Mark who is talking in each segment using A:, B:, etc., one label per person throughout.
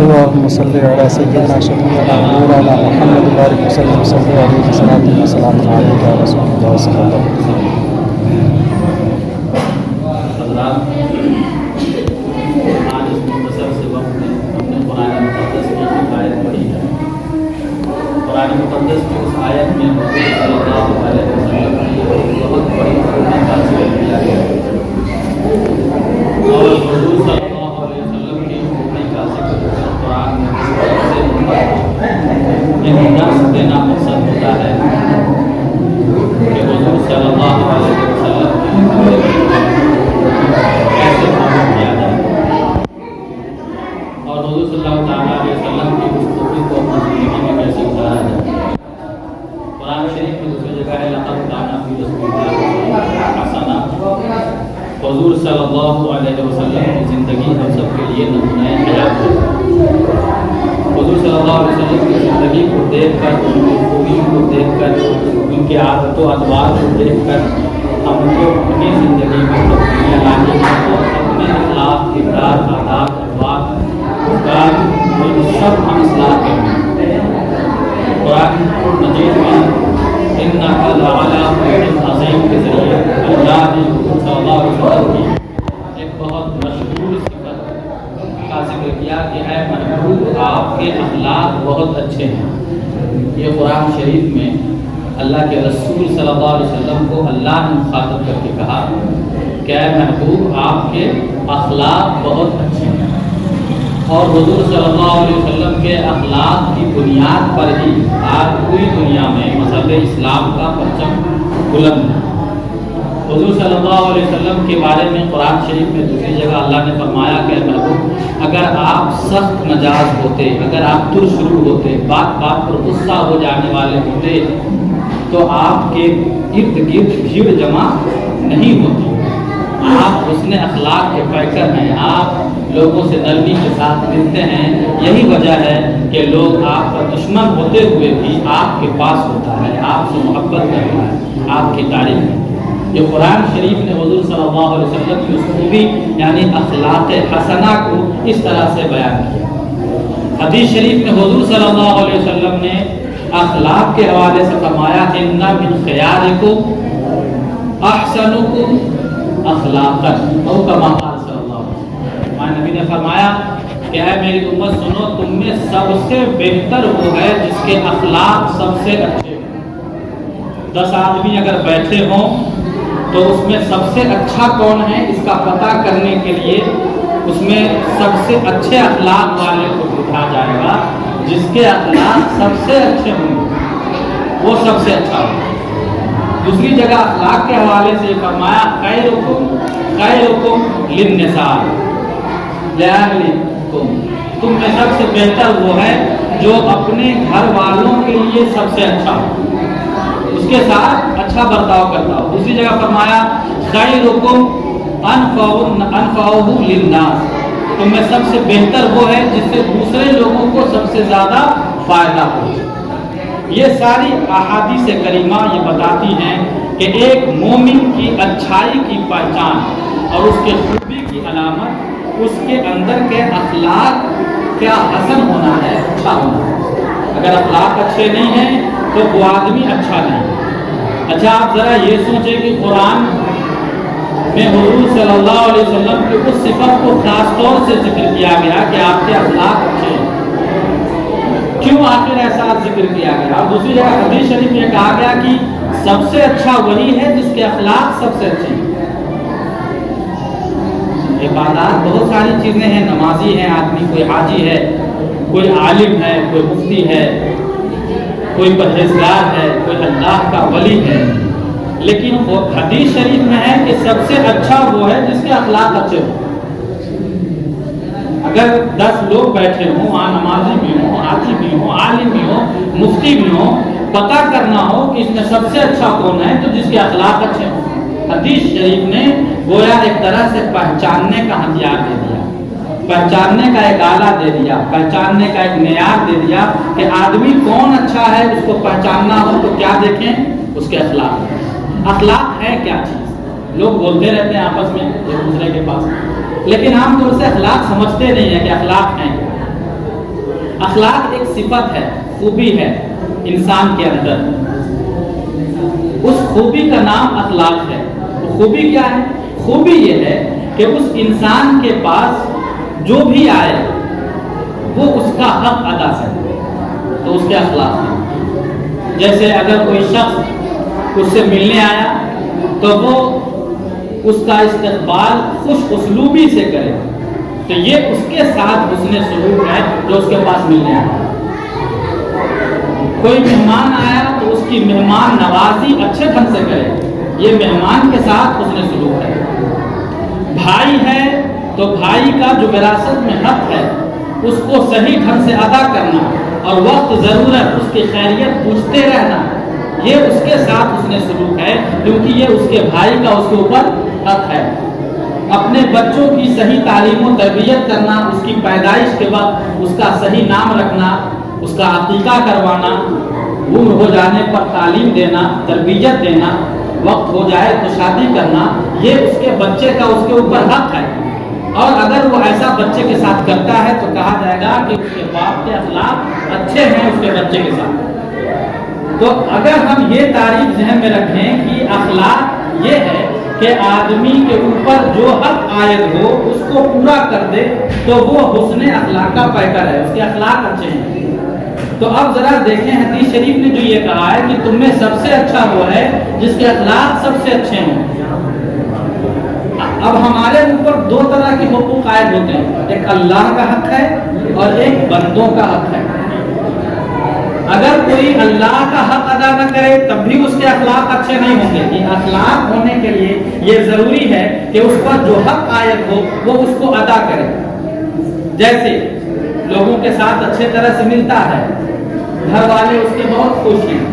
A: اللهم صل على سيدنا شفيعنا مولانا محمد وبارك وسلم صلى عليه صلاة وسلام عليك يا رسول الله صلی اللہ علیہ وسلم.
B: آج اس مختصر سے وقت میں ہم نے قرآن مقدس کی ایک آیت پڑھی ہے. قرآن مقدس کی اس آیت میں حضور صلی اللہ علیہ وسلم کی بہت بڑی حکمت کا ذکر کیا گیا ہے اور حضور صلی اللہ علیہ وسلم کی حکمت کا ذکر قرآن میں ایک درس دینا مقصد ہوتا ہے کہ حضور صلی اللہ علیہ وسلم کی کیسے فالو کیا جائے اور حضور صلی اللہ علیہ وسلم کی گفتگو کو اپنی زندگی میں کیسے اتارا جائے. قرآن شریف میں دوسری جگہ ہے لقد کان فی رسول اللہ حسنہ. حضور صلی اللہ علیہ وسلم کی زندگی ہم سب کے لیے نمونہ حیات ہے. حضور صلی اللہ علیہ وسلم کی زندگی کو دیکھ کر ان کی خوبیوں کو دیکھ کر ان کے عادت و اطوار کو دیکھ کر ہم کو اپنی زندگی میں تبدیلیاں لانی ہے اور اپنے اخلاق کردار آداب اخلاق افکار ان سب ہم اصلاح کریں. قرآن مجید میں انک لعلی خلق عظیم کے ذریعے اللہ نے حضور صلی اللہ علیہ وسلم کی ایک بہت مشہور صفت کا ذکر کیا کہ اے محبوب آپ کے اخلاق بہت اچھے ہیں. یہ قرآن شریف میں اللہ کے رسول صلی اللہ علیہ وسلم کو اللہ نے مخاطب کر کے کہا کہ اے محبوب آپ کے اخلاق بہت اچھے ہیں. اور حضور صلی اللہ علیہ وسلم کے اخلاق کی بنیاد پر ہی آج پوری دنیا میں مذہب اسلام کا پرچم بلند ہے. حضور صلی اللہ علیہ وسلم کے بارے میں قرآن شریف میں دوسری جگہ اللہ نے فرمایا کہ محبوب اگر آپ سخت مزاج ہوتے, اگر آپ ترشرو ہوتے, بات بات پر غصہ ہو جانے والے ہوتے تو آپ کے ارد گرد بھیڑ جمع نہیں ہوتی. آپ حسن اخلاق کے پیکر ہیں, آپ لوگوں سے نرمی کے ساتھ ملتے ہیں. یہی وجہ ہے کہ لوگ آپ کا دشمن ہوتے ہوئے بھی آپ کے پاس ہوتا ہے, آپ سے محبت کرتا ہے, آپ کی تعریف کرتا ہے. یہ قرآن شریف نے حضور صلی اللہ علیہ وسلم کی اس خوبی یعنی اخلاق حسنہ کو اس طرح سے بیان کیا. حدیث شریف میں حضور صلی اللہ علیہ وسلم نے اخلاق کے حوالے سے فرمایا ان من خیارکم احسنکم اخلاقا او کما قال صلی اللہ علیہ وسلم. ہمارے نبی نے فرمایا کہ اے میری امت سنو, تم میں سب سے بہتر وہ ہے جس کے اخلاق سب سے اچھے ہیں. 10 آدمی اگر بیٹھے ہوں تو اس میں سب سے اچھا کون ہے اس کا پتہ کرنے کے لیے اس میں سب سے اچھے اخلاق والے کو بٹھا جائے گا. جس کے اخلاق سب سے اچھے ہوں گے وہ سب سے اچھا ہوگا. دوسری جگہ اخلاق کے حوالے سے فرمایا خیرکم للنساء لأہلکم. تم میں سب سے بہتر وہ ہے جو اپنے گھر والوں کے لیے سب سے اچھا ہو, اس کے ساتھ اچھا برتاؤ کرتا ہو. دوسری جگہ فرمایا خیرکم انفعہ للناس. تم میں سب سے بہتر وہ ہے جس سے دوسرے لوگوں کو سب سے زیادہ فائدہ ہو. یہ ساری احادیث کریمہ یہ بتاتی ہیں کہ ایک مومن کی اچھائی کی پہچان اور اس کے خوبی کی علامت اس کے اندر کے اخلاق کیا حسن ہونا ہے, اچھا ہونا ہے. اگر اخلاق اچھے نہیں ہیں تو وہ آدمی اچھا نہیں. اچھا آپ ذرا یہ سوچیں کہ قرآن میں حضور صلی اللہ علیہ وسلم کی اس صفت کو خاص طور سے ذکر کیا گیا کہ آپ کے اخلاق اچھے ہیں. کیوں آخر ایسا ذکر کیا گیا؟ اور دوسری جگہ حدیث شریف میں کہا گیا کہ سب سے اچھا وہی ہے جس کے اخلاق سب سے اچھے ہیں. عبادات بہت ساری چیزیں ہیں, نمازی ہیں آدمی, کوئی حاجی ہے, کوئی عالم ہے, کوئی مفتی ہے, کوئی پرہیزگار ہے, کوئی اللہ کا ولی ہے, لیکن حدیث شریف میں ہے کہ سب سے اچھا وہ ہے جس کے اخلاق اچھے ہوں. اگر 10 لوگ بیٹھے ہوں، وہاں نمازی بھی ہوں، حاجی بھی ہوں، عالم بھی ہوں، مفتی بھی ہوں، پتہ کرنا ہو کہ اس میں سب سے اچھا کون ہے تو جس کے اخلاق اچھے ہوں. حدیث شریف نے گویا ایک طرح سے پہچاننے کا ہتھیار دے دیا، پہچاننے کا ایک آلہ دے دیا، پہچاننے کا ایک معیار دے دیا کہ آدمی کون اچھا ہے. اس کو پہچاننا ہو تو کیا دیکھیں؟ اس کے اخلاق. اخلاق ہے کیا چیز؟ لوگ بولتے رہتے ہیں آپس میں ایک دوسرے کے پاس، لیکن عام طور سے اخلاق سمجھتے نہیں ہیں کہ اخلاق ہیں. اخلاق ایک صفت ہے، خوبی ہے انسان کے اندر. اس خوبی کا نام اخلاق ہے. خوبی کیا ہے؟ خوبی یہ ہے کہ اس انسان کے پاس جو بھی آئے وہ اس کا حق ادا کرے، تو اس کے اخلاق ہیں. جیسے اگر کوئی شخص اس سے ملنے آیا تو وہ اس کا استقبال خوش اسلوبی سے کرے، تو یہ اس کے ساتھ حسن سلوک ہے جو اس کے پاس ملنے آیا. کوئی مہمان آیا تو اس کی مہمان نوازی اچھے ڈھنگ سے کرے، یہ مہمان کے ساتھ حسن سلوک ہے. بھائی ہے تو بھائی کا جو وراثت میں حق ہے اس کو صحیح ڈھنگ سے ادا کرنا اور وقت ضرورت اس کی خیریت پوچھتے رہنا، یہ اس کے ساتھ حسن سلوک ہے، کیونکہ یہ اس کے بھائی کا اس کے اوپر حق ہے. اپنے بچوں کی صحیح تعلیم و تربیت کرنا، اس کی پیدائش کے وقت اس کا صحیح نام رکھنا، اس کا عقیقہ کروانا، عمر ہو جانے پر تعلیم دینا، تربیت دینا، وقت ہو جائے تو شادی کرنا، یہ اس کے بچے کا اس کے اوپر حق ہے. اور اگر وہ ایسا بچے کے ساتھ کرتا ہے تو کہا جائے گا کہ اس کے باپ کے اخلاق اچھے ہیں اس کے بچے کے ساتھ. تو اگر ہم یہ تعریف ذہن میں رکھیں کہ اخلاق یہ ہے کہ آدمی کے اوپر جو حق عائد ہو اس کو پورا کر دے تو وہ حسن اخلاق کا پیکر ہے، اس کے اخلاق اچھے ہیں. تو اب ذرا دیکھیں حدیث شریف نے جو یہ کہا ہے کہ تم میں سب سے اچھا وہ ہے جس کے اخلاق سب سے اچھے ہوں. اب ہمارے اوپر 2 طرح کے حقوق عائد ہوتے ہیں، ایک اللہ کا حق ہے اور ایک بندوں کا حق ہے. اگر کوئی اللہ کا حق ادا نہ کرے تب بھی اس کے اخلاق اچھے نہیں ہوں گے. یہ اخلاق ہونے کے لیے یہ ضروری ہے کہ اس پر جو حق عائد ہو وہ اس کو ادا کرے. جیسے لوگوں کے ساتھ اچھے طرح سے ملتا ہے، گھر والے اس کے بہت خوش ہیں،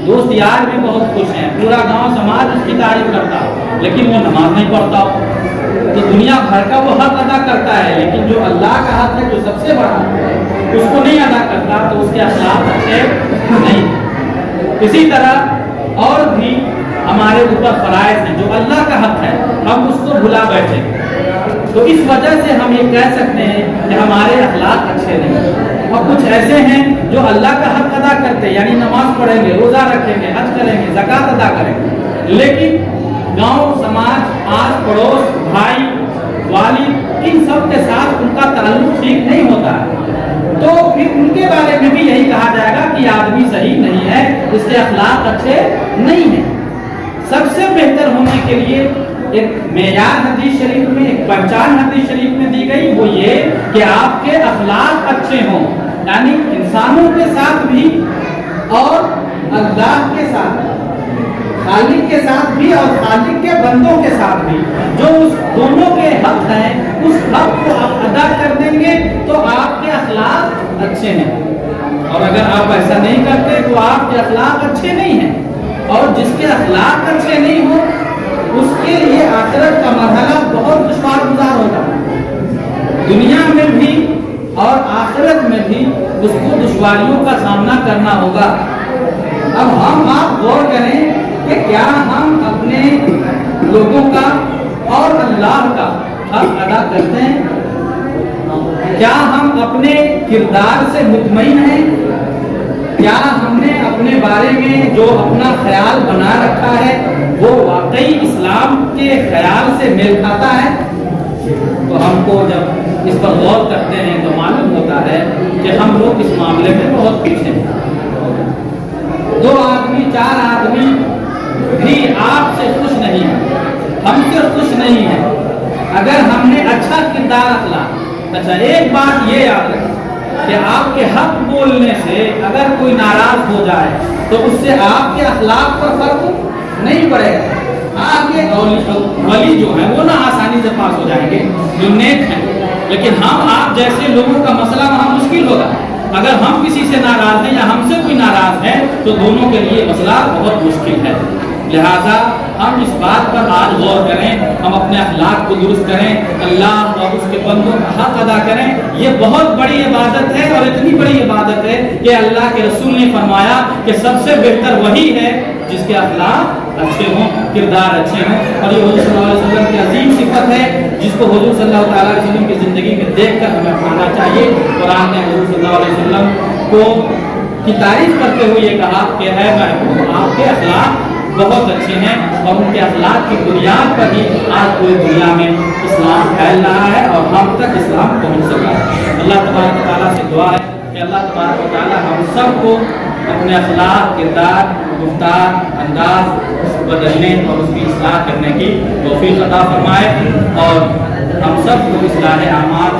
B: دوست یار بھی بہت خوش ہیں، پورا گاؤں سماج اس کی تعریف کرتا، لیکن وہ نماز نہیں پڑھتا، تو دنیا بھر کا وہ حق ادا کرتا ہے، لیکن جو اللہ کا حق ہے جو سب سے بڑا ہے اس کو نہیں ادا کرتا تو اس کے اخلاق اچھے نہیں. اسی طرح اور بھی ہمارے اوپر فرائض ہیں جو اللہ کا حق ہے، ہم اس کو بھلا بیٹھے، تو اس وجہ سے ہم یہ کہہ سکتے ہیں کہ ہمارے اخلاق اچھے نہیں. اور کچھ ایسے ہیں جو اللہ کا حق ادا کرتے، یعنی نماز پڑھیں گے، روزہ رکھیں گے، حج کریں گے، زکوٰۃ ادا کریں گے، لیکن گاؤں سماج، آس پڑوس، بھائی، والد، ان سب کے ساتھ ان کا تعلق ٹھیک نہیں ہوتا ہے، تو پھر ان کے بارے میں بھی یہی کہا جائے گا کہ آدمی صحیح نہیں ہے، اس کے اخلاق اچھے نہیں ہیں. سب سے بہتر ہونے کے لیے ایک معیار حدیث شریف میں، ایک پہچان حدیث شریف میں دی گئی، وہ یہ کہ آپ کے اخلاق اچھے ہوں، یعنی انسانوں کے ساتھ بھی اور اللہ کے ساتھ بھی، خالق کے ساتھ بھی اور خالق کے بندوں کے ساتھ بھی، جو اس دونوں کے حق ہیں اس حق کو آپ ادا کر دیں گے تو آپ کے اخلاق اچھے ہیں. اور اگر آپ ایسا نہیں کرتے تو آپ کے اخلاق اچھے نہیں ہیں. اور جس کے اخلاق اچھے نہیں ہو اس کے لیے آخرت کا مرحلہ بہت دشوار گزار ہوگا. دنیا میں بھی اور آخرت میں بھی اس کو دشواریوں کا سامنا کرنا ہوگا. اب ہم آپ غور کریں کہ کیا ہم اپنے لوگوں کا اور اللہ کا حق ادا کرتے ہیں؟ کیا ہم اپنے کردار سے مطمئن ہیں؟ کیا ہم نے اپنے بارے میں جو اپنا خیال بنا رکھا ہے وہ واقعی اسلام کے خیال سے میل کھاتا ہے؟ تو ہم کو جب اس پر غور کرتے ہیں تو معلوم ہوتا ہے کہ ہم لوگ اس معاملے میں بہت پیچھے ہیں. 2 آدمی 4 آدمی بھی آپ سے خوش نہیں ہیں، ہم سے خوش نہیں ہیں اگر ہم نے اچھا کردار اخلاق. اچھا ایک بات یہ یاد رکھیں کہ آپ کے حق بولنے سے اگر کوئی ناراض ہو جائے تو اس سے آپ کے اخلاق پر فرق نہیں پڑے گا. کے ولی جو ہیں وہ نہ آسانی سے پاس ہو جائیں گے جو نیک ہیں، لیکن ہم آپ جیسے لوگوں کا مسئلہ وہاں مشکل ہوگا۔ اگر ہم کسی سے ناراض ہیں یا ہم سے کوئی ناراض ہے تو دونوں کے لیے مسئلہ بہت مشکل ہے۔ لہذا ہم اس بات پر آج غور کریں، ہم اپنے اخلاق کو درست کریں، اللہ اور اس کے بندوں کا حق ادا کریں۔ یہ بہت بڑی عبادت ہے، اور اتنی بڑی عبادت ہے کہ اللہ کے رسول نے فرمایا کہ سب سے بہتر وہی ہے جس کے اخلاق اچھے ہوں، کردار اچھے ہوں، اور یہ حضور صلی اللہ علیہ وسلم کی عظیم صفت ہے جس کو حضور صلی اللہ تعالیٰ علیہ وسلم کی زندگی میں دیکھ کر ہمیں اپنانا چاہیے۔ قرآن نے حضور صلی اللہ علیہ وسلم کو کی تعریف کرتے ہوئے یہ کہا کہ اے محبوب آپ کے اخلاق بہت اچھے ہیں، اور ان کے اخلاق کی بنیاد پر ہی آج پوری دنیا میں اسلام پھیل رہا ہے اور ہم تک اسلام پہنچ سکا ہے۔ اللہ تبارک و تعالیٰ سے دعا ہے کہ اللہ تبارک و تعالیٰ ہم سب کو اپنے اخلاق، کردار، گفتار، انداز بدلنے اور اس کی اصلاح کرنے کی توفیق عطا فرمائے، اور ہم سب کو اصلاح اعمال